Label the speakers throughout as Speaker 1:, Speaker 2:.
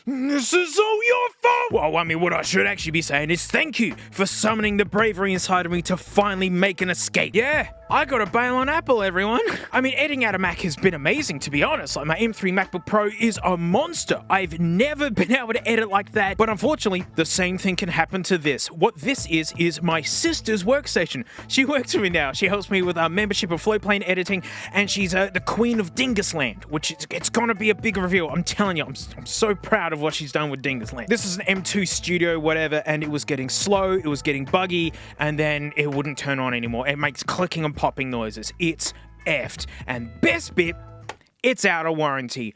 Speaker 1: This is all your fault! Well, I mean, what I should actually be saying is thank you for summoning the bravery inside of me to finally make an escape. Yeah, I got a bail on Apple, everyone. I mean, editing out of Mac has been amazing, to be honest. Like, my M3 MacBook Pro is a monster. I've never been able to edit like that, but unfortunately, the same thing can happen to this. What this is my sister's workstation. She works for me now. She helps me with our membership of Flowplane editing, and she's the queen of Dingusland, which it's gonna be a big reveal. I'm telling you, I'm so proud of what she's done with Dingusland. This is an M2 Studio, whatever, and it was getting slow, it was getting buggy, and then it wouldn't turn on anymore. It makes clicking and popping noises. It's effed. And best bit, it's out of warranty.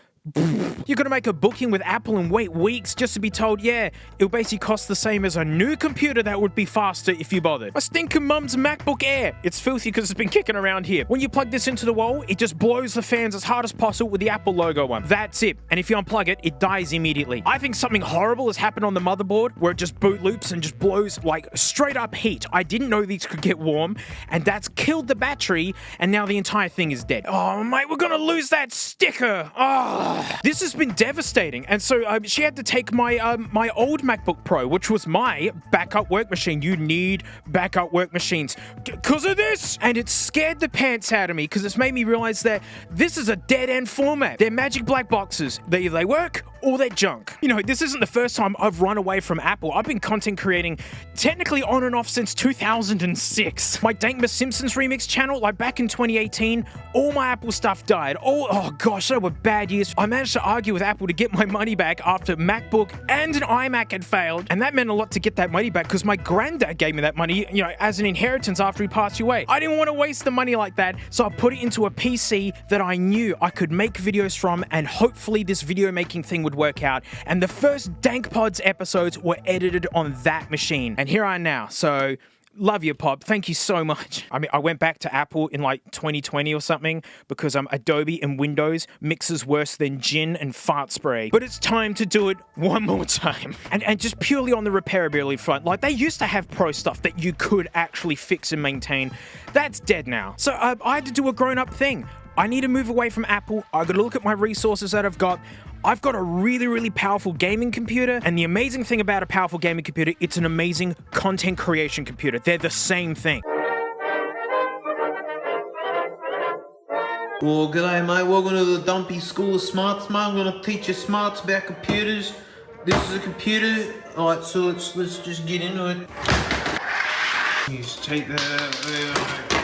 Speaker 1: You're gonna make a booking with Apple and wait weeks just to be told, yeah, it'll basically cost the same as a new computer that would be faster if you bothered. My stinking mum's MacBook Air. It's filthy because it's been kicking around here. When you plug this into the wall, it just blows the fans as hard as possible with the Apple logo on. That's it. And if you unplug it, it dies immediately. I think something horrible has happened on the motherboard where it just boot loops and just blows like straight up heat. I didn't know these could get warm, and that's killed the battery, and now the entire thing is dead. Oh, mate, we're gonna lose that sticker. Oh. This has been devastating, and so she had to take my my old MacBook Pro, which was my backup work machine. You need backup work machines because of this, and it scared the pants out of me because it's made me realize that this is a dead-end format. They're magic black boxes. They work or they're junk. You know, this isn't the first time I've run away from Apple. I've been content creating technically on and off since 2006. My Dankmas Simpsons remix channel, like back in 2018, all my Apple stuff died. Oh gosh, they were bad years. I managed to argue with Apple to get my money back after MacBook and an iMac had failed, and that meant a lot to get that money back because my granddad gave me that money, you know, as an inheritance after he passed away. I didn't want to waste the money like that, so I put it into a PC that I knew I could make videos from, and hopefully this video making thing would work out. And the first Dank Pods episodes were edited on that machine, and here I am now. So love you, Pop. Thank you so much. I mean, I went back to Apple in like 2020 or something because Adobe and Windows mixes worse than gin and fart spray. But it's time to do it one more time. And just purely on the repairability front, like they used to have pro stuff that you could actually fix and maintain. That's dead now. So I had to do a grown-up thing. I need to move away from Apple. I gotta look at my resources that I've got. I've got a really, really powerful gaming computer, and the amazing thing about a powerful gaming computer, it's an amazing content creation computer. They're the same thing.
Speaker 2: Well, g'day mate, welcome to the Dumpy School of Smarts, mate. I'm gonna teach you smarts about computers. This is a computer. Alright, so let's just get into it. You just take that.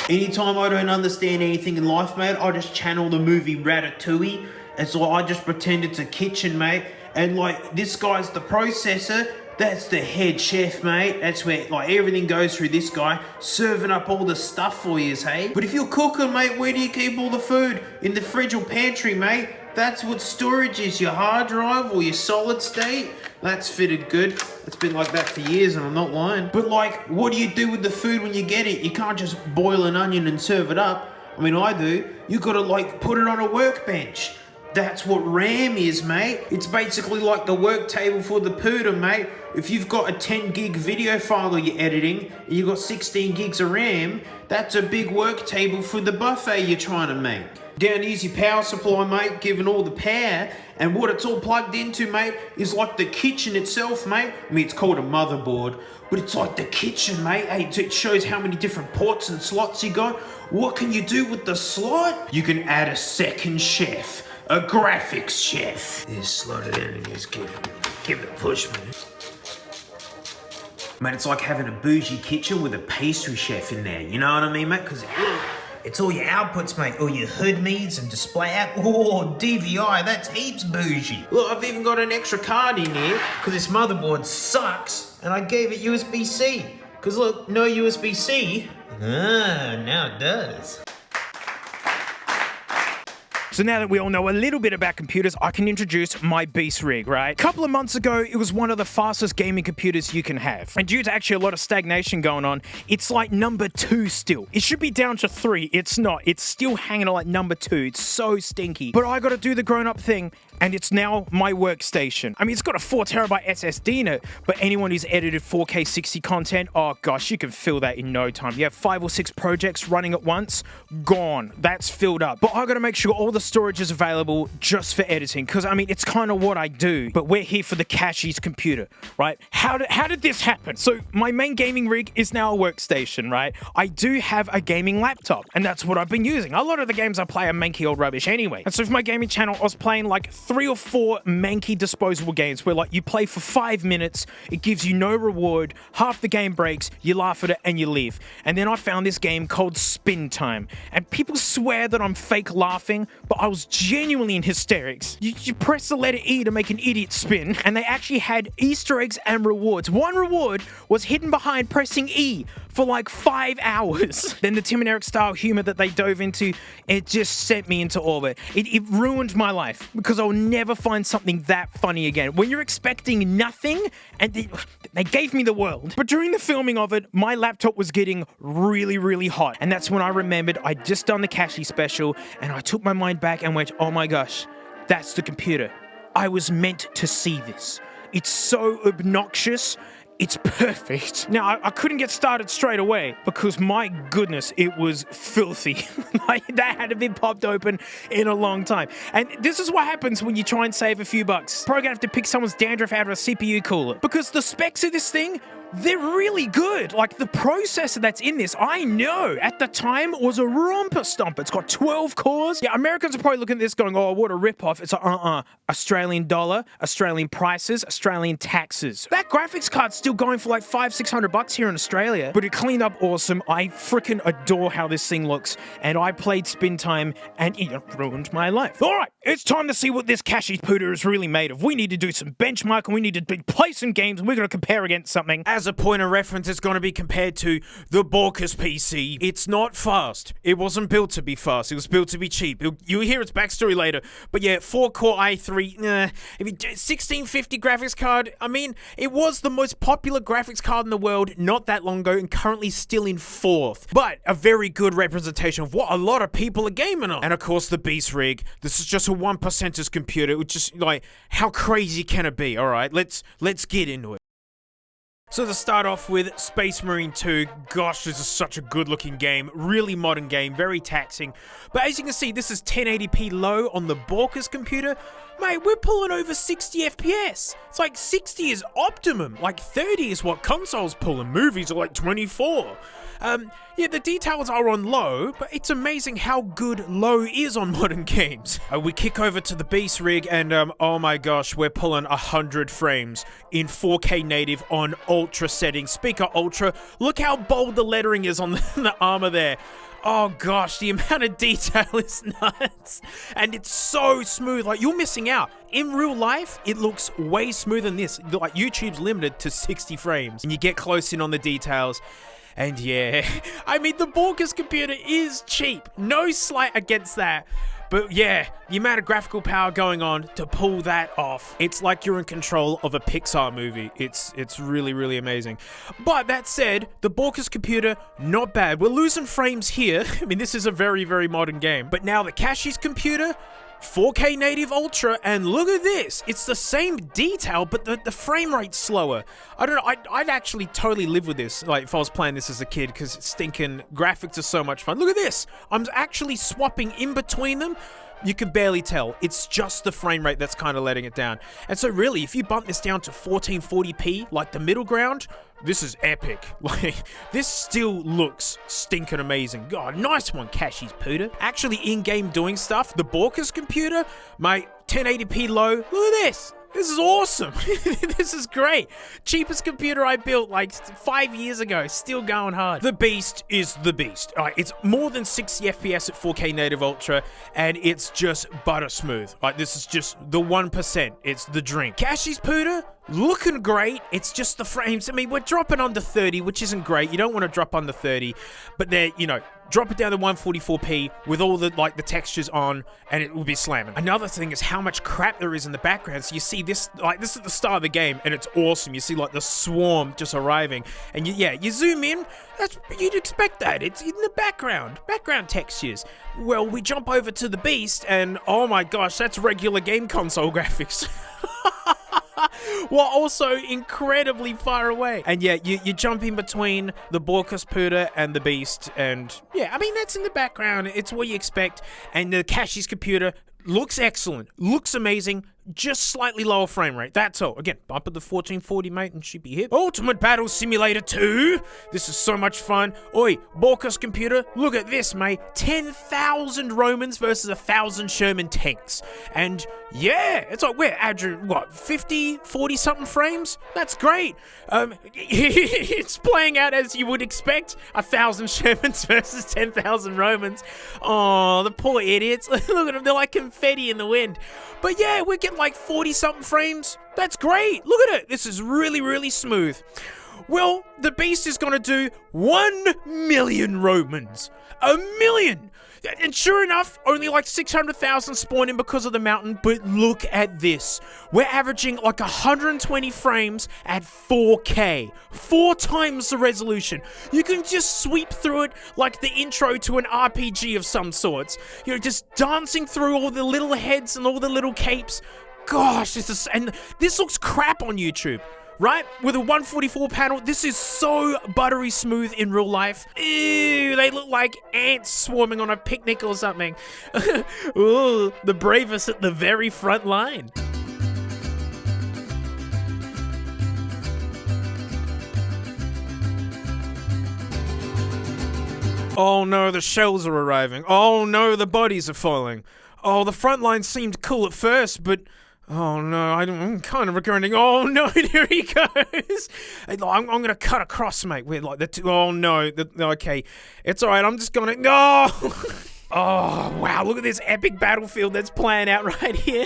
Speaker 2: Anytime I don't understand anything in life, mate, I just channel the movie Ratatouille. And so I just pretend it's a kitchen, mate. And like, this guy's the processor. That's the head chef, mate. That's where like everything goes through this guy, serving up all the stuff for you, hey? But if you're cooking, mate, where do you keep all the food? In the fridge or pantry, mate. That's what storage is, your hard drive or your solid state. That's fitted good. It's been like that for years and I'm not lying. But like, what do you do with the food when you get it? You can't just boil an onion and serve it up. I mean, I do. You gotta like put it on a workbench. That's what RAM is, mate. It's basically like the work table for the pooter, mate. If you've got a 10 gig video file that you're editing, and you've got 16 gigs of RAM, that's a big work table for the buffet you're trying to make. Down here's your power supply, mate, giving all the power, and what it's all plugged into, mate, is like the kitchen itself, mate. I mean, it's called a motherboard, but it's like the kitchen, mate. Hey, it shows how many different ports and slots you got. What can you do with the slot? You can add a second chef. A graphics chef. Just slot it in and just give it a push, man. Mate, it's like having a bougie kitchen with a pastry chef in there. You know what I mean, mate? Because it's all your outputs, mate. All your hood meets and display app. Oh, DVI, that's heaps bougie. Look, I've even got an extra card in here because this motherboard sucks and I gave it USB-C. Because look, no USB-C. Now it does.
Speaker 1: So now that we all know a little bit about computers, I can introduce my beast rig, right? A couple of months ago, it was one of the fastest gaming computers you can have. And due to actually a lot of stagnation going on, it's like number 2 still. It should be down to 3. It's not. It's still hanging at like number 2. It's so stinky. But I gotta do the grown-up thing, and it's now my workstation. I mean, it's got a 4TB SSD in it, but anyone who's edited 4K 60 content, oh gosh, you can fill that in no time. You have 5 or 6 projects running at once, gone. That's filled up. But I gotta make sure all the storage is available just for editing, because I mean, it's kind of what I do, but we're here for the Cashies computer, right? How did this happen? So my main gaming rig is now a workstation, right? I do have a gaming laptop, and that's what I've been using. A lot of the games I play are manky old rubbish anyway. And so for my gaming channel, I was playing like 3 or 4 manky disposable games where like you play for 5 minutes, it gives you no reward, half the game breaks, you laugh at it and you leave. And then I found this game called Spin Time, and people swear that I'm fake laughing, but I was genuinely in hysterics. You press the letter E to make an idiot spin, and they actually had Easter eggs and rewards. One reward was hidden behind pressing E for like 5 hours. Then the Tim and Eric style humor that they dove into, it just sent me into orbit. It ruined my life, because I'll never find something that funny again. When you're expecting nothing, and they gave me the world. But during the filming of it, my laptop was getting really, really hot. And that's when I remembered I'd just done the Cashies special, and I took my mind back and went, oh my gosh, that's the computer. I was meant to see this. It's so obnoxious. It's perfect. Now, I couldn't get started straight away because, my goodness, it was filthy. Like, that hadn't been popped open in a long time. And this is what happens when you try and save a few bucks. Probably gonna have to pick someone's dandruff out of a CPU cooler, because the specs of this thing, they're really good. Like, the processor that's in this, I know, at the time was a romper stomper. It's got 12 cores. Yeah, Americans are probably looking at this going, oh, what a ripoff. It's like, Australian dollar, Australian prices, Australian taxes. That graphics card's still going for like $500-600 here in Australia, but it cleaned up awesome. I freaking adore how this thing looks, and I played Spin Time, and it ruined my life. All right, it's time to see what this Cashies pooter is really made of. We need to do some benchmarking, we need to play some games, and we're going to compare against something. As a point of reference, it's going to be compared to the Borkus PC. It's not fast. It wasn't built to be fast. It was built to be cheap. You'll hear its backstory later, but yeah, 4-core i3, 1650 graphics card. I mean, it was the most popular graphics card in the world not that long ago, and currently still in 4th. But a very good representation of what a lot of people are gaming on. And of course, the Beast Rig. This is just a 1%'er's computer, which is like, how crazy can it be? All right, let's get into it. So to start off with, Space Marine 2, gosh, this is such a good looking game, really modern game, very taxing. But as you can see, this is 1080p low on the Borkus computer. Mate, we're pulling over 60 FPS. It's like 60 is optimum, like 30 is what consoles pull, and movies are like 24. Yeah, the details are on low, but it's amazing how good low is on modern games. We kick over to the Beast Rig, and oh my gosh, we're pulling 100 frames in 4K native on ultra settings. Speaker ultra, look how bold the lettering is on the armor there. Oh gosh, the amount of detail is nuts. And it's so smooth, like you're missing out. In real life, it looks way smoother than this. Like YouTube's limited to 60 frames. And you get close in on the details. And yeah, I mean, the Borkus computer is cheap. No slight against that. But yeah, the amount of graphical power going on to pull that off, it's like you're in control of a Pixar movie. It's really, really amazing. But that said, the Borkus computer, not bad. We're losing frames here. I mean, this is a very, very modern game. But now the Cashies computer, 4K native ultra, and look at this. It's the same detail, but the frame rate's slower. I don't know, I'd actually totally live with this, like if I was playing this as a kid, because stinking graphics are so much fun. Look at this. I'm actually swapping in between them. You can barely tell. It's just the frame rate that's kind of letting it down. And so really, if you bump this down to 1440p, like the middle ground, this is epic. Like, this still looks stinking amazing. God, nice one, Cashies Pooter. Actually in-game doing stuff, the Borkus computer, mate, 1080p low, look at this. This is awesome. This is great. Cheapest computer I built like 5 years ago, still going hard. The Beast is the Beast. All right, it's more than 60 FPS at 4K native ultra, and it's just butter smooth. Like, this is just the 1%. It's the dream. Cashies Pooter, looking great. It's just the frames. I mean, we're dropping under 30, which isn't great. You don't want to drop under 30, but they're, you know, drop it down to 144p with all the, like, the textures on, and it will be slamming. Another thing is how much crap there is in the background. So you see this, like, this is the start of the game, and it's awesome. You see, like, the swarm just arriving, and you zoom in, you'd expect that. It's in the background textures. Well, we jump over to the Beast, and oh my gosh, that's regular game console graphics.
Speaker 3: while also incredibly far away. And yeah, you jump in between the Borkuspuda and the Beast, and yeah, I mean, that's in the background. It's what you expect. And the Cashies computer looks excellent, looks amazing, just slightly lower frame rate. That's all. Again, bump at the 1440, mate, and should be hit. Ultimate Battle Simulator 2. This is so much fun. Oi, Borkus computer, look at this, mate. 10,000 Romans versus 1,000 Sherman tanks. And yeah, it's like we're averaging, what, 50, 40 something frames? That's great. It's playing out as you would expect. 1,000 Shermans versus 10,000 Romans. Oh, the poor idiots. Look at them, they're like confetti in the wind. But yeah, we're getting like 40 something frames. That's great. Look at it. This is really, really smooth. Well, the Beast is gonna do 1 million Romans. 1 million! And sure enough, only like 600,000 spawn in because of the mountain, but look at this. We're averaging like 120 frames at 4K. 4 times the resolution. You can just sweep through it like the intro to an RPG of some sorts. You know, just dancing through all the little heads and all the little capes. Gosh, this looks crap on YouTube. Right? With a 144 panel, this is so buttery smooth in real life. Ew, they look like ants swarming on a picnic or something. Ooh, the bravest at the very front line. Oh no, the shells are arriving. Oh no, the bodies are falling. Oh, the front line seemed cool at first, but oh no, I'm kind of regretting. Oh no, there he goes. I'm gonna cut across, mate. With like the two. Oh no, okay, it's all right. I'm just gonna. No. Oh wow, look at this epic battlefield that's playing out right here.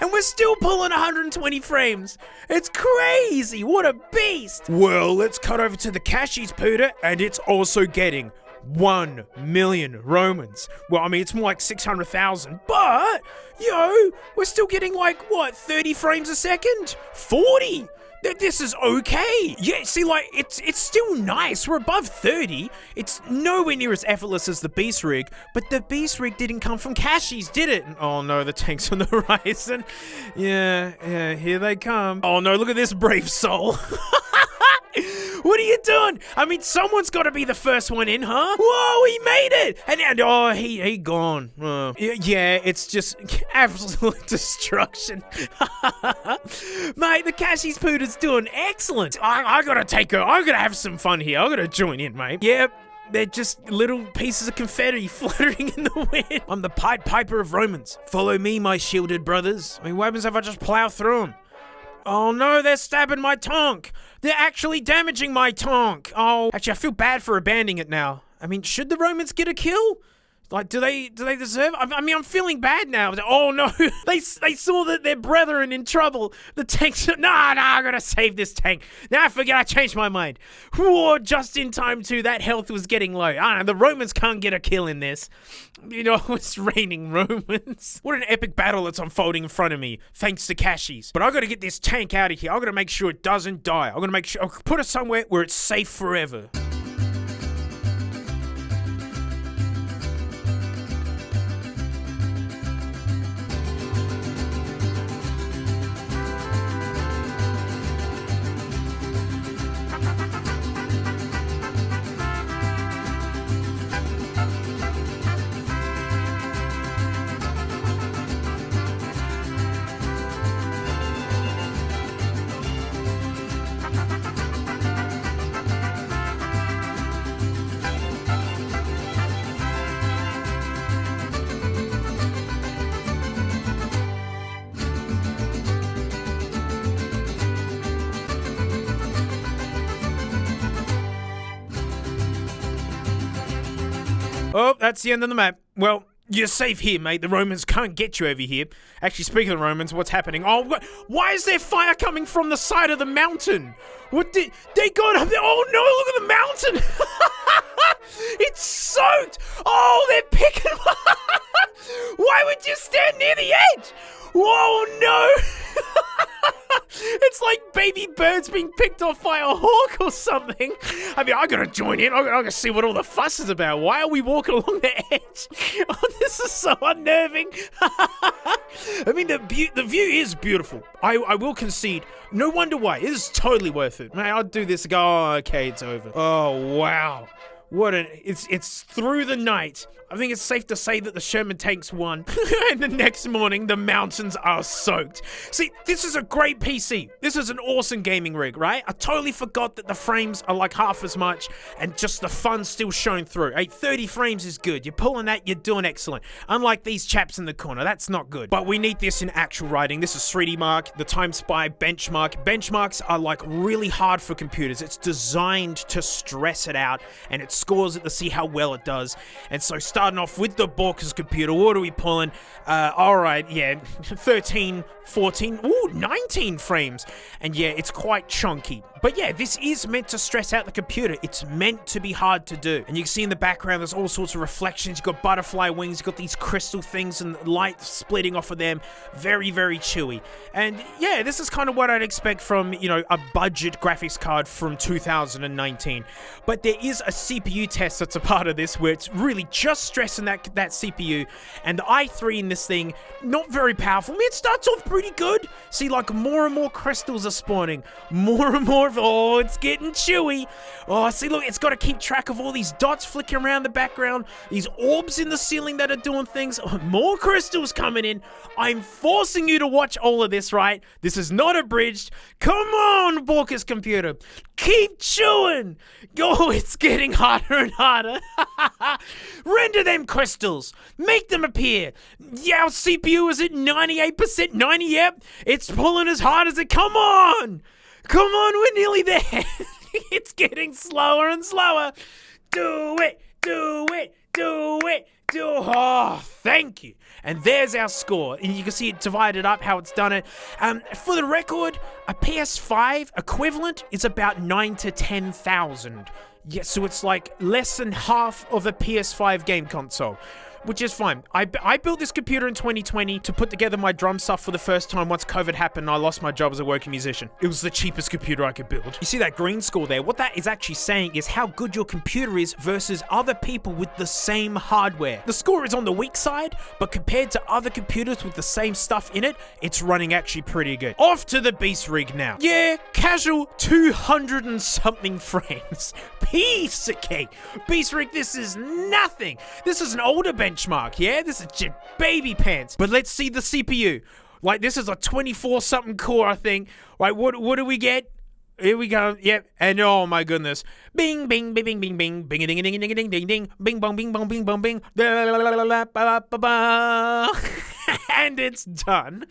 Speaker 3: And we're still pulling 120 frames. It's crazy. What a beast. Well, let's cut over to the Cashies Puda, and it's also getting 1 million Romans. Well, I mean, it's more like 600,000, but, yo, we're still getting like, what, 30 frames a second? 40? This is okay. Yeah, see, like, it's still nice. We're above 30. It's nowhere near as effortless as the Beast Rig, but the Beast Rig didn't come from Cashies, did it? Oh no, the tank's on the horizon. Yeah, here they come. Oh no, look at this brave soul. What are you doing? I mean, someone's got to be the first one in, huh? Whoa, he made it! And oh, he gone. Yeah, it's just absolute destruction. Mate, the Cashies Puda's doing excellent. I gotta have some fun here. I gotta join in, mate. Yep. They're just little pieces of confetti fluttering in the wind. I'm the Pied Piper of Romans. Follow me, my shielded brothers. I mean, what happens if I just plow through them? Oh no, they're stabbing my tank. They're actually damaging my tank. Oh, actually, I feel bad for abandoning it now. I mean, should the Romans get a kill? Like, do they deserve? I mean, I'm feeling bad now. Oh no, they saw that their brethren in trouble. The tanks. Nah, I gotta save this tank. Nah, forget. I changed my mind. Whoa, just in time too. That health was getting low. I don't know. The Romans can't get a kill in this. You know, it's raining Romans. What an epic battle that's unfolding in front of me, thanks to Cashies. But I gotta get this tank out of here. I gotta make sure it doesn't die. I gotta make sure. I'll put it somewhere where it's safe forever. Oh, that's the end of the map. Well, you're safe here, mate. The Romans can't get you over here. Actually, speaking of the Romans, what's happening? Oh, why is there fire coming from the side of the mountain? What did they got up there? Oh no, look at the mountain. It's soaked. Oh, they're picking. Why would you stand near the edge? Whoa, no. It's like baby birds being picked off by a hawk or something. I mean, I gotta join in. I gotta see what all the fuss is about. Why are we walking along the edge? Oh, this is so unnerving. I mean, the view is beautiful. I will concede. No wonder why. It is totally worth it. Man, I'll do this and go, oh, okay, it's over. Oh, wow. It's through the night. I think it's safe to say that the Sherman tanks won. And the next morning, the mountains are soaked. See, this is a great PC. This is an awesome gaming rig, right? I totally forgot that the frames are like half as much and just the fun still showing through. Hey, 30 frames is good. You're pulling that, you're doing excellent. Unlike these chaps in the corner, that's not good. But we need this in actual writing. This is 3D Mark, the Time Spy benchmark. Benchmarks are like really hard for computers. It's designed to stress it out and it scores it to see how well it does. And so starting off with the Borkus computer, what are we pulling? Alright, yeah, 13, 14, ooh, 19 frames. And yeah, it's quite chunky. But yeah, this is meant to stress out the computer. It's meant to be hard to do. And you can see in the background, there's all sorts of reflections. You've got butterfly wings, you've got these crystal things and light splitting off of them. Very, very chewy. And yeah, this is kind of what I'd expect from, you know, a budget graphics card from 2019. But there is a CPU test that's a part of this where it's really just stressing that CPU. And the i3 in this thing, not very powerful. I mean, it starts off pretty good. See, like more and more crystals are spawning. More and more of, oh, it's getting chewy. Oh, see, look, it's got to keep track of all these dots flicking around the background. These orbs in the ceiling that are doing things. Oh, more crystals coming in. I'm forcing you to watch all of this, right? This is not abridged. Come on, Borkus computer. Keep chewing. Oh, it's getting harder and harder. Render them crystals. Make them appear. Yeah, our CPU is at 98%. 90, yep. It's pulling as hard as it. Come on. Come on, we're nearly there. It's getting slower and slower. Do it. Do it. Do it. Oh, thank you. And there's our score. And you can see it divided up, how it's done it. For the record, a PS5 equivalent is about 9 to 10,000. Yeah, so it's like less than half of a PS5 game console, which is fine. I built this computer in 2020 to put together my drum stuff for the first time once COVID happened and I lost my job as a working musician. It was the cheapest computer I could build. You see that green score there? What that is actually saying is how good your computer is versus other people with the same hardware. The score is on the weak side, but compared to other computers with the same stuff in it, it's running actually pretty good. Off to the beast rig now. Yeah, casual 200 and something frames. Piece of cake. Beast rig, this is nothing. This is an older benchmark, yeah? This is just baby pants. But let's see the CPU. Like, this is a 24-something core, I think. Right, what do we get? Here we go. Yep. And oh my goodness. Bing, bing, bing, bing, bing, bing, bing, ding, ding, ding, ding, ding, ding, bing, bong, bing, bong, bing, bong, bing. And it's done.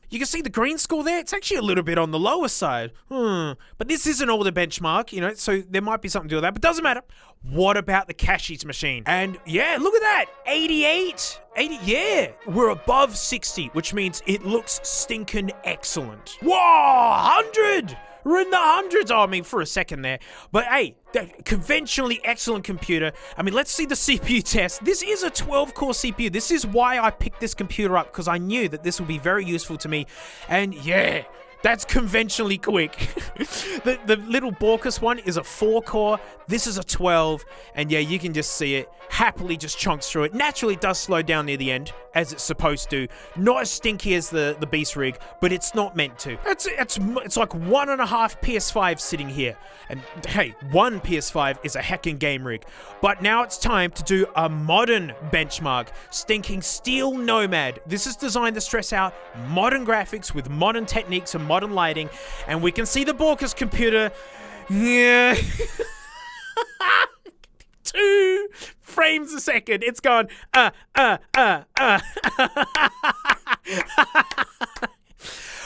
Speaker 3: You can see the green score there. It's actually a little bit on the lower side. But this is an older benchmark, you know, so there might be something to do with that, but doesn't matter. What about the Cashies machine? And yeah, look at that. 88. 80, yeah. We're above 60, which means it looks stinking excellent. Whoa, 100. We're in the hundreds. Oh, I mean, for a second there. But hey, that conventionally excellent computer. I mean, let's see the CPU test. This is a 12-core CPU. This is why I picked this computer up, because I knew that this would be very useful to me. And yeah, that's conventionally quick. The little Borkus one is a 4-core. This is a 12. And yeah, you can just see it. Happily just chunks through it. Naturally, it does slow down near the end, as it's supposed to. Not as stinky as the beast rig, but it's not meant to. It's like 1.5 PS5 sitting here. And hey, one PS5 is a heckin' game rig. But now it's time to do a modern benchmark. Stinking Steel Nomad. This is designed to stress out modern graphics with modern techniques and modern lighting. And we can see the Borkus computer. Yeah. 2 frames a second. It's gone,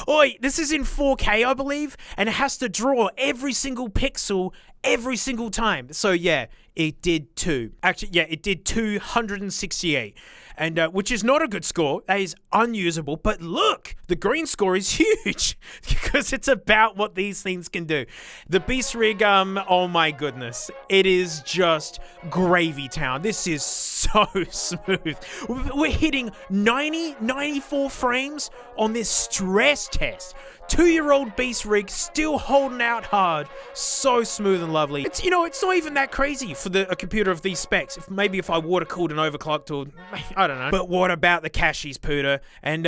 Speaker 3: Oi, this is in 4K, I believe, and it has to draw every single pixel every single time. So yeah, it did 2. Actually, yeah, it did 268. And which is not a good score. That is unusable. But look, the green score is huge because it's about what these things can do. The Beast Rig, oh my goodness. It is just gravy town. This is so smooth. We're hitting 90, 94 frames on this stress test. 2-year-old beast rig still holding out hard. So smooth and lovely. It's, you know, it's not even that crazy for a computer of these specs. Maybe if I water cooled and overclocked, or I don't know. But what about the Cashies, Pooter? And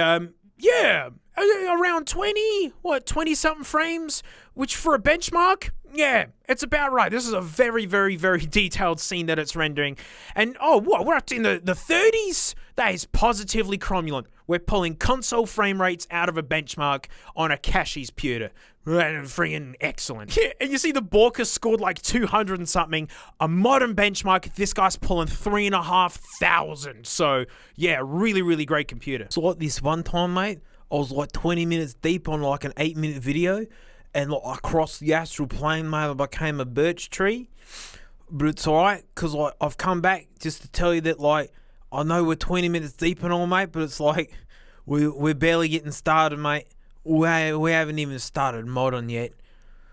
Speaker 3: yeah, around 20 something frames, which for a benchmark, yeah, it's about right. This is a very, very, very detailed scene that it's rendering. And oh, what, we're up to in the 30s? That is positively cromulent. We're pulling console frame rates out of a benchmark on a Cashies pewter. Friggin' excellent. Yeah, and you see the Borka scored like 200 and something. A modern benchmark, this guy's pulling 3,500. So yeah, really, really great computer.
Speaker 2: So like this one time, mate, I was like 20 minutes deep on like an 8-minute video, and like I crossed the astral plane, mate. I became a birch tree. But it's alright, because like I've come back just to tell you that like I know we're 20 minutes deep and all, mate, but it's like we're barely getting started, mate. We haven't even started modding yet.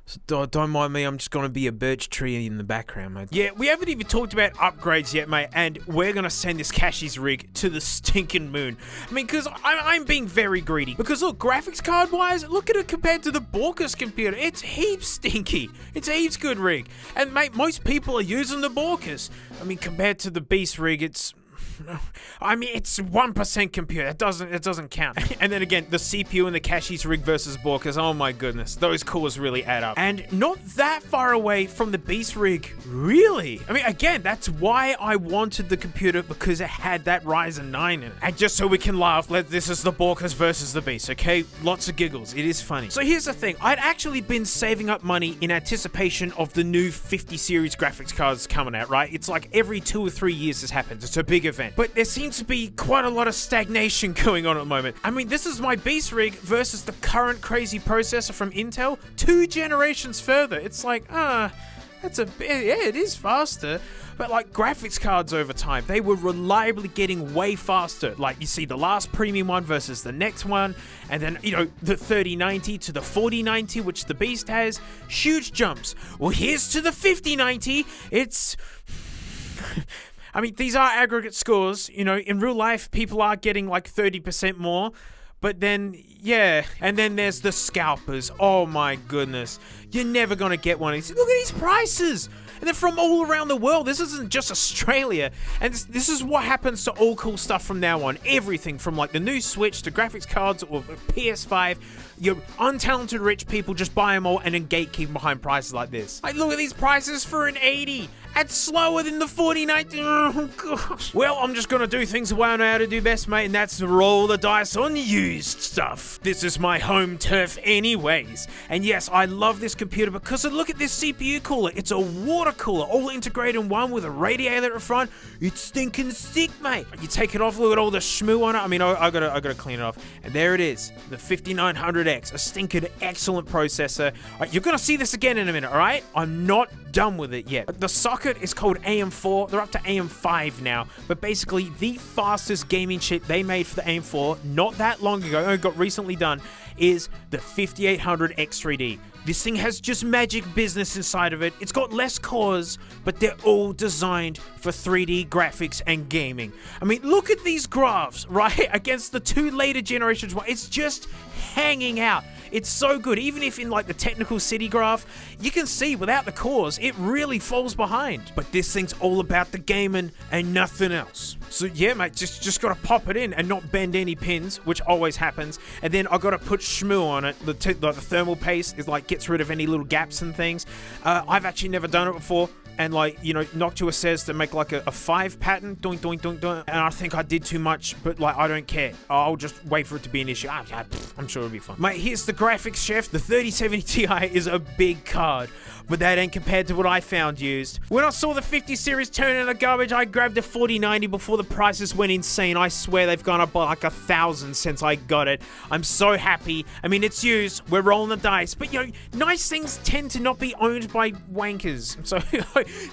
Speaker 2: So don't mind me, I'm just going to be a birch tree in the background, mate.
Speaker 3: Yeah, we haven't even talked about upgrades yet, mate, and we're going to send this Cashies rig to the stinking moon. I mean, because I'm being very greedy. Because look, graphics card-wise, look at it compared to the Borka's computer. It's heaps stinky. It's a heaps good rig. And, mate, most people are using the Borka's. I mean, compared to the Beast rig, it's... I mean, it's 1% computer. It doesn't count. And then again, the CPU and the Cashies rig versus Borka's. Oh my goodness, those cores really add up. And not that far away from the Beast rig, really. I mean, again, that's why I wanted the computer, because it had that Ryzen 9 in it. And just so we can laugh, this is the Borka's versus the Beast, okay? Lots of giggles. It is funny. So here's the thing. I'd actually been saving up money in anticipation of the new 50 series graphics cards coming out, right? It's like every 2 or 3 years this happens. It's a big event. But there seems to be quite a lot of stagnation going on at the moment. I mean, this is my Beast rig versus the current crazy processor from Intel 2 generations further. It's like, yeah, it is faster. But like graphics cards over time, they were reliably getting way faster. Like you see the last premium one versus the next one, and then, you know, the 3090 to the 4090, which the Beast has, huge jumps. Well, here's to the 5090. It's... I mean, these are aggregate scores. You know, in real life, people are getting like 30% more. But then, yeah. And then there's the scalpers. Oh my goodness. You're never going to get one of these. Look at these prices. And they're from all around the world. This isn't just Australia. And this is what happens to all cool stuff from now on. Everything from like the new Switch to graphics cards or PS5. Your untalented rich people just buy them all and then gatekeep behind prices like this. Like, look at these prices for an 80. That's slower than the 4090. Oh, gosh. Well, I'm just going to do things the way I know how to do best, mate, and that's roll the dice on used stuff. This is my home turf anyways. And yes, I love this computer because look at this CPU cooler. It's a water cooler, all integrated in one with a radiator at front. It's stinking sick, mate. You take it off, look at all the schmoo on it. I mean, I gotta clean it off. And there it is, the 5900X, a stinking excellent processor. Right, you're gonna see this again in a minute, all right? I'm not done with it yet. The socket is called AM4. They're up to AM5 now, but basically the fastest gaming chip they made for the AM4 not that long ago, only got recently done, is the 5800X3D. This thing has just magic business inside of it. It's got less cores, but they're all designed for 3D graphics and gaming. I mean, look at these graphs, right? Against the 2 later generations. It's just hanging out. It's so good. Even if in like the technical city graph, you can see without the cores, it really falls behind. But this thing's all about the gaming and nothing else. So yeah, mate, just gotta pop it in and not bend any pins, which always happens. And then I gotta put schmoo on it. The thermal paste is like gets rid of any little gaps and things. I've actually never done it before. And like, you know, Noctua says to make like a 5 pattern, doink, doink, doink, doink. And I think I did too much, but like, I don't care. I'll just wait for it to be an issue. I'm sure it'll be fun. Mate, here's the graphics chef. The 3070 Ti is a big card, but that ain't compared to what I found used. When I saw the 50 series turn into garbage, I grabbed the 4090 before the prices went insane. I swear they've gone up by like 1,000 since I got it. I'm so happy. I mean, it's used. We're rolling the dice. But, you know, nice things tend to not be owned by wankers. So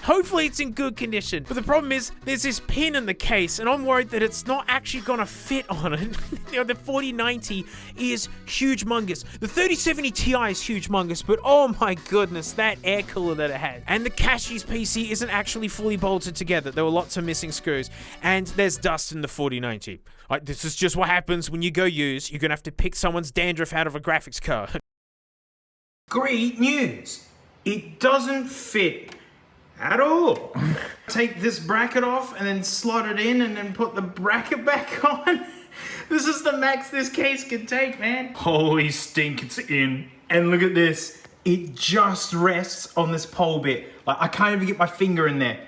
Speaker 3: hopefully it's in good condition. But the problem is, there's this pin in the case, and I'm worried that it's not actually gonna fit on it. You know, the 4090 is huge-mongous. The 3070 Ti is huge-mongous, but oh my goodness, that air cooler that it had. And the Cashies PC isn't actually fully bolted together. There were lots of missing screws, and there's dust in the 4090. Like, this is just what happens when you go use. You're gonna have to pick someone's dandruff out of a graphics card.
Speaker 2: Great news! It doesn't fit at all. Take this bracket off and then slot it in and then put the bracket back on. This is the max this case can take, man. Holy stink, it's in. And look at this. It just rests on this pole bit. Like, I can't even get my finger in there.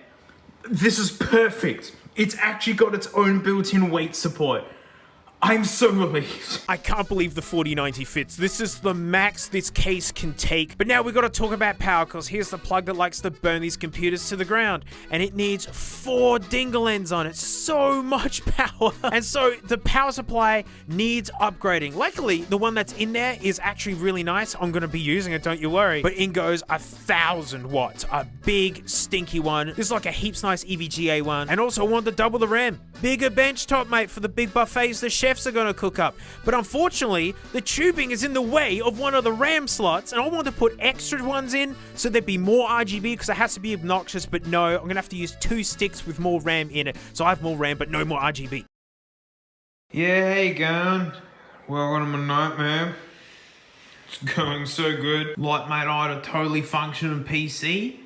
Speaker 2: This is perfect. It's actually got its own built-in weight support. I'm so relieved.
Speaker 3: I can't believe the 4090 fits. This is the max this case can take. But now we got to talk about power, because here's the plug that likes to burn these computers to the ground. And it needs 4 dingle ends on it. So much power. And so the power supply needs upgrading. Luckily, the one that's in there is actually really nice. I'm going to be using it, don't you worry. But in goes 1,000 watts. A big, stinky one. This is like a heaps nice EVGA one. And also I want to double the RAM. Bigger bench top, mate, for the big buffets the chefs are going to cook up. But unfortunately, the tubing is in the way of one of the RAM slots, and I want to put extra ones in so there'd be more RGB, because it has to be obnoxious. But no, I'm going to have to use 2 sticks with more RAM in it. So I have more RAM, but no more RGB.
Speaker 2: Yeah, how you going? Welcome to my nightmare. It's going so good. Like, mate, I had a totally functioning PC,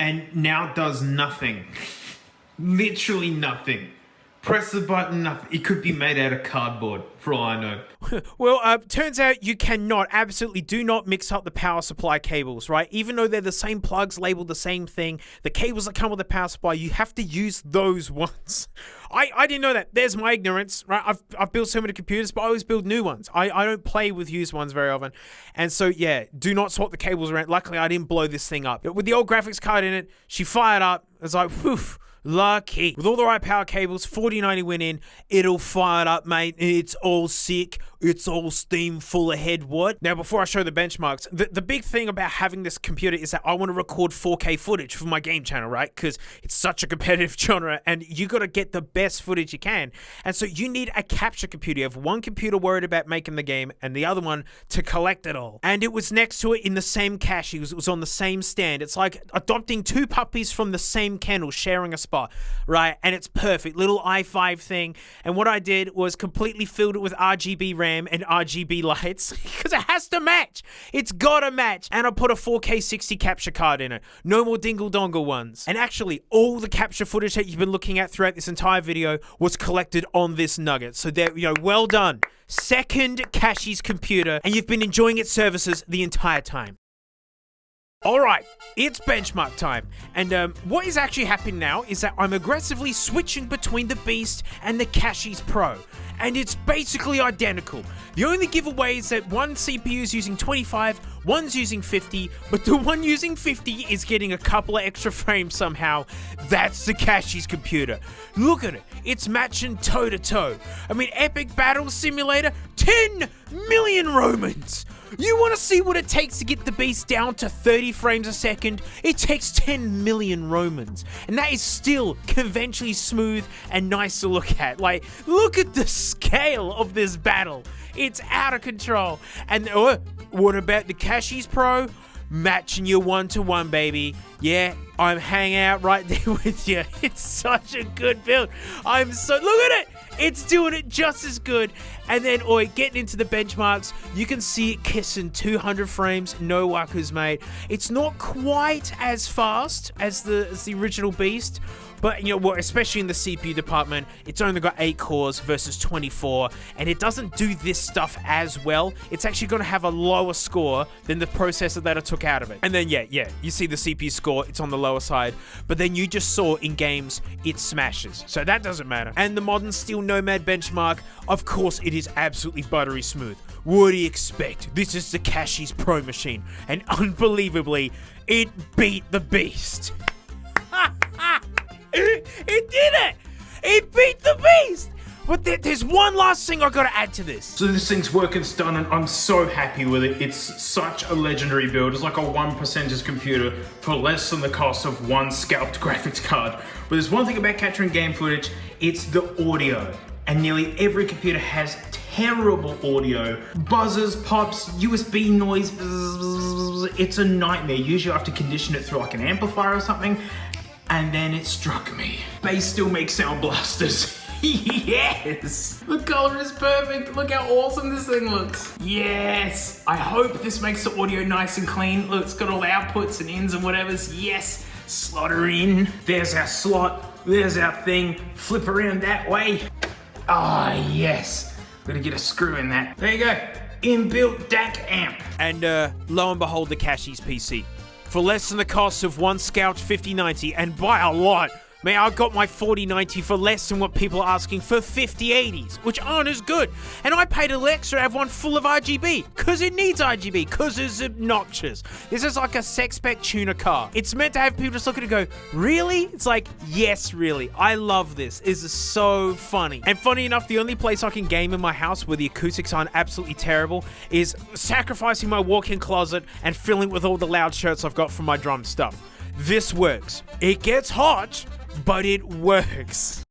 Speaker 2: and now it does nothing. Literally nothing. Press the button, nothing. It could be made out of cardboard, for all I know.
Speaker 3: Well, turns out you cannot, absolutely do not mix up the power supply cables, right? Even though they're the same plugs labeled the same thing, the cables that come with the power supply, you have to use those ones. I didn't know that. There's my ignorance, right? I've built so many computers, but I always build new ones. I don't play with used ones very often. And so, yeah, do not swap the cables around. Luckily, I didn't blow this thing up. But with the old graphics card in it, she fired up. It's like, whew. Lucky. With all the right power cables, 4090 went in, it'll fire up, mate. It's all sick. It's all steam full ahead. What? Now, before I show the benchmarks, the big thing about having this computer is that I want to record 4K footage for my game channel, right? Because it's such a competitive genre, and you got to get the best footage you can. And so you need a capture computer. You have one computer worried about making the game, and the other one to collect it all. And it was next to it in the same cache. It was on the same stand. It's like adopting 2 puppies from the same kennel, sharing a spot, right? And it's perfect. Little i5 thing. And what I did was completely filled it with RGB RAM and RGB lights, because it has to match. It's gotta match. And I put a 4K 60 capture card in it. No more dingle dongle ones. And actually, all the capture footage that you've been looking at throughout this entire video was collected on this nugget. So there, you know, well done. Second Cashies computer, and you've been enjoying its services the entire time. Alright, it's benchmark time, and what is actually happening now is that I'm aggressively switching between the Beast and the Cashies Pro, and it's basically identical. The only giveaway is that one CPU is using 25, one's using 50, but the one using 50 is getting a couple of extra frames somehow. That's the Cashies computer. Look at it, it's matching toe to toe. I mean, Epic Battle Simulator, 10 million Romans! You want to see what it takes to get the Beast down to 30 frames a second? It takes 10 million Romans. And that is still conventionally smooth and nice to look at. Like, look at the scale of this battle. It's out of control. And what about the Cashies Pro? Matching you 1-to-1, baby. Yeah, I'm hanging out right there with you. It's such a good build. Look at it. It's doing it just as good. And then, getting into the benchmarks, you can see it kissing 200 frames, no wackos, mate. It's not quite as fast as the original Beast, but you know what, especially in the CPU department, it's only got 8 cores versus 24, and it doesn't do this stuff as well. It's actually going to have a lower score than the processor that I took out of it. And then, yeah, you see the CPU score, it's on the lower side, but then you just saw in games, it smashes. So that doesn't matter. And the modern Steel Nomad benchmark, of course, it is absolutely buttery smooth. What do you expect? This is the Cashies Pro machine, and unbelievably, it beat the Beast. It did it! It beat the Beast! But there's one last thing I gotta add to this.
Speaker 1: So this thing's working, it's done, and I'm so happy with it. It's such a legendary build. It's like a 1%'s computer for less than the cost of one scalped graphics card. But there's one thing about capturing game footage, it's the audio. And nearly every computer has terrible audio. Buzzers, pops, USB noise, it's a nightmare. Usually I have to condition it through like an amplifier or something. And then it struck me. Bass still makes sound blasters. Yes! The color is perfect. Look how awesome this thing looks. Yes! I hope this makes the audio nice and clean. Look, it's got all the outputs and ins and whatevers. Yes! Slot her in. There's our slot. There's our thing. Flip around that way. Ah, yes. Gotta get a screw in that. There you go. Inbuilt DAC amp.
Speaker 3: And lo and behold, the Cashies PC. For less than the cost of one Scout 5090, and by a lot. Man, I got my 4090 for less than what people are asking for 5080s, which aren't as good. And I paid a little extra to have one full of RGB, because it needs RGB, because it's obnoxious. This is like a sex-spec tuner car. It's meant to have people just look at it and go, really? It's like, yes, really. I love this. This is so funny. And funny enough, the only place I can game in my house where the acoustics aren't absolutely terrible is sacrificing my walk-in closet and filling with all the loud shirts I've got from my drum stuff. This works. It gets hot, but it works.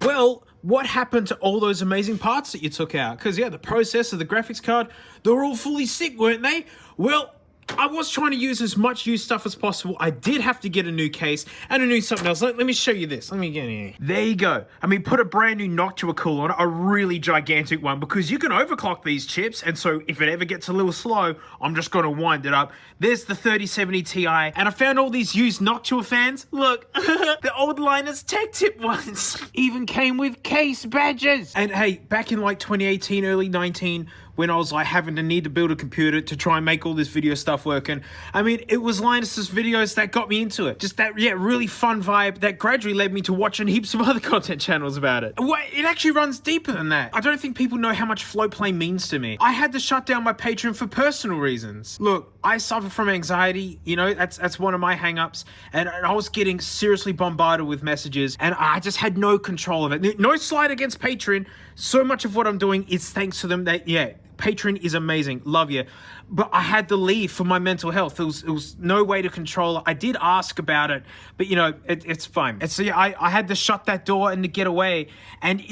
Speaker 1: Well, what happened to all those amazing parts that you took out? Because, yeah, the processor, the graphics card, they were all fully sick, weren't they? Well, I was trying to use as much used stuff as possible. I did have to get a new case and a new something else. Let me show you this. Let me get in here. There you go. I mean, put a brand new Noctua cooler on it, a really gigantic one, because you can overclock these chips. And so if it ever gets a little slow, I'm just going to wind it up. There's the 3070 Ti. And I found all these used Noctua fans. Look, the old Linus Tech Tip ones. Even came with case badges. And hey, back in like 2018, early 19, when I was like having to need to build a computer to try and make all this video stuff working. I mean, it was Linus's videos that got me into it. Just that, yeah, really fun vibe that gradually led me to watching heaps of other content channels about it. It actually runs deeper than that. I don't think people know how much Floatplane means to me. I had to shut down my Patreon for personal reasons. Look, I suffer from anxiety, you know, that's one of my hang-ups, and I was getting seriously bombarded with messages, and I just had no control of it. No slight against Patreon. So much of what I'm doing is thanks to them. That, yeah, Patreon is amazing, love you, but I had to leave for my mental health. It was no way to control it. I did ask about it, but you know, it's fine. And so yeah, I had to shut that door and to get away. And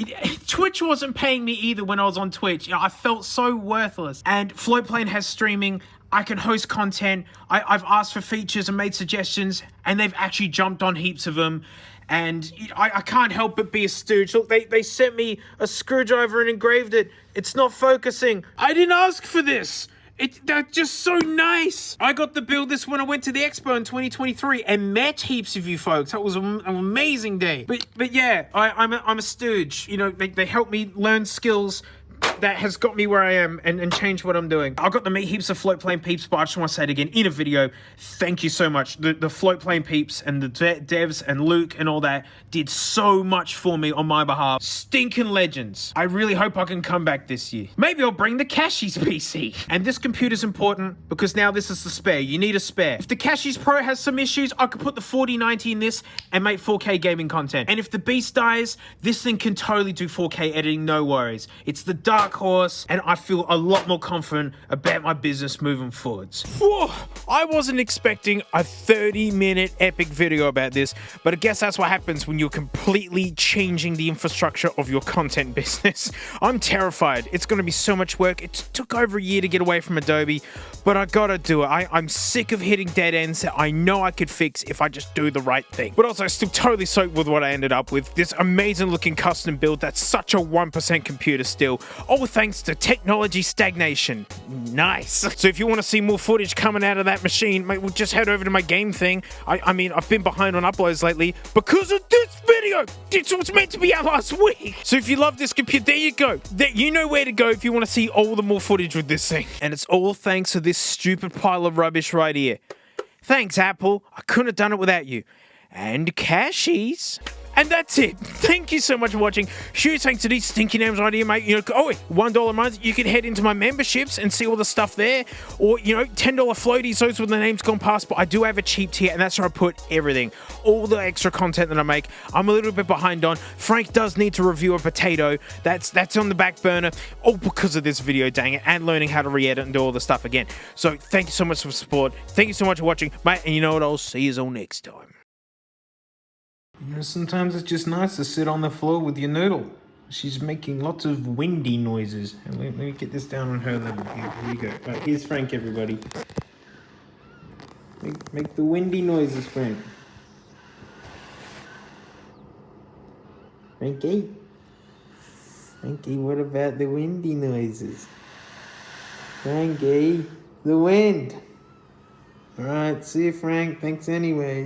Speaker 1: Twitch wasn't paying me either when I was on Twitch. You know, I felt so worthless. And Floatplane has streaming. I can host content. I've asked for features and made suggestions, and they've actually jumped on heaps of them. And I can't help but be a stooge. Look, they sent me a screwdriver and engraved it. It's not focusing. I didn't ask for this. They're just so nice. I got to build this when I went to the expo in 2023 and met heaps of you folks. That was an amazing day. But yeah, I'm a stooge. You know, they helped me learn skills that has got me where I am and changed what I'm doing. I got to meet heaps of Floatplane peeps, but I just want to say it again in a video. Thank you so much. The Floatplane peeps and the devs and Luke and all that did so much for me on my behalf. Stinking legends. I really hope I can come back this year. Maybe I'll bring the Cashies PC. And this computer's important because now this is the spare. You need a spare. If the Cashies Pro has some issues, I could put the 4090 in this and make 4K gaming content. And if the beast dies, this thing can totally do 4K editing, no worries. It's the dark horse, and I feel a lot more confident about my business moving forwards.
Speaker 3: Whoa, I wasn't expecting a 30-minute epic video about this, but I guess that's what happens when you're completely changing the infrastructure of your content business. I'm terrified. It's going to be so much work. It took over a year to get away from Adobe, but I gotta do it. I'm sick of hitting dead ends that I know I could fix if I just do the right thing. But also, still totally stoked with what I ended up with. This amazing looking custom build that's such a 1% computer still. All thanks to technology stagnation. Nice. So if you want to see more footage coming out of that machine, mate, we'll just head over to my game thing. I mean, I've been behind on uploads lately because of this video. This was meant to be out last week. So if you love this computer, there you go. You know where to go if you want to see all the more footage with this thing. And it's all thanks to this stupid pile of rubbish right here. Thanks, Apple. I couldn't have done it without you. And Cashies.
Speaker 1: And that's it. Thank you so much for watching. Huge thanks to these stinky names idea, mate. You know, $1 a month, you can head into my memberships and see all the stuff there. Or, you know, $10 floaties, those were the names gone past. But I do have a cheap tier, and that's where I put everything. All the extra content that I make. I'm a little bit behind on. Frank does need to review a potato. That's on the back burner. All because of this video, dang it. And learning how to re-edit and do all the stuff again. So thank you so much for support. Thank you so much for watching, mate. And you know what? I'll see you all next time.
Speaker 2: You know, sometimes it's just nice to sit on the floor with your noodle. She's making lots of windy noises. And let me get this down on her level. Here you go. Right, here's Frank, everybody. Make the windy noises, Frank. Frankie? Frankie, what about the windy noises? Frankie, the wind. Alright, see you, Frank. Thanks anyway.